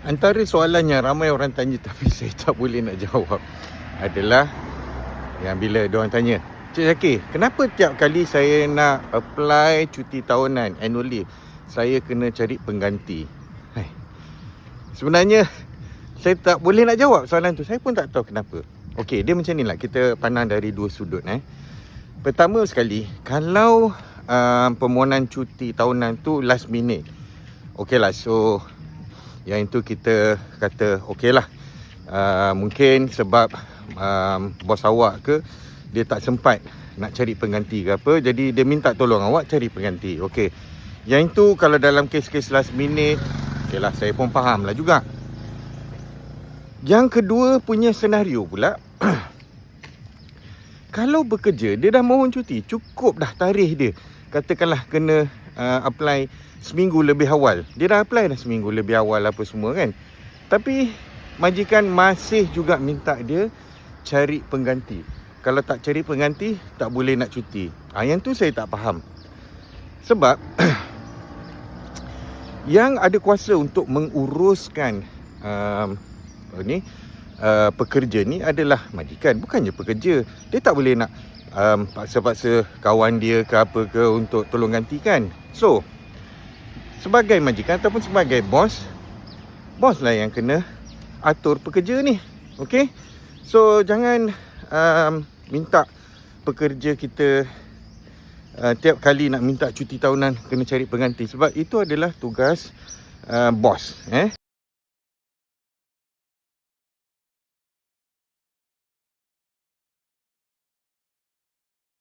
Antara soalannya ramai orang tanya tapi saya tak boleh nak jawab adalah yang bila diorang tanya, Cik Zakir, kenapa tiap kali saya nak apply cuti tahunan, annual leave, saya kena cari pengganti? Sebenarnya saya tak boleh nak jawab soalan tu. Saya pun tak tahu kenapa. Okey, dia macam ni lah. Kita pandang dari dua sudut. Pertama sekali, kalau permohonan cuti tahunan tu last minute, okey lah. So yang itu kita kata okey lah. Mungkin sebab bos awak ke, dia tak sempat nak cari pengganti ke apa, jadi dia minta tolong awak cari pengganti. Okey, yang itu kalau dalam kes-kes last minute, okey lah, saya pun faham lah juga. Yang kedua punya senario pula kalau bekerja, dia dah mohon cuti, cukup dah tarikh dia. Katakanlah kena apply seminggu lebih awal. Dia dah apply dah seminggu lebih awal apa semua kan. Tapi majikan masih juga minta dia cari pengganti. Kalau tak cari pengganti, tak boleh nak cuti. Yang tu saya tak faham. Sebab yang ada kuasa untuk menguruskan pekerja ni adalah majikan, bukannya pekerja. Dia tak boleh nak paksa-paksa kawan dia ke apa ke untuk tolong gantikan. So sebagai majikan ataupun sebagai bos lah yang kena atur pekerja ni. Okey, so jangan minta pekerja kita tiap kali nak minta cuti tahunan kena cari pengganti, sebab itu adalah tugas bos.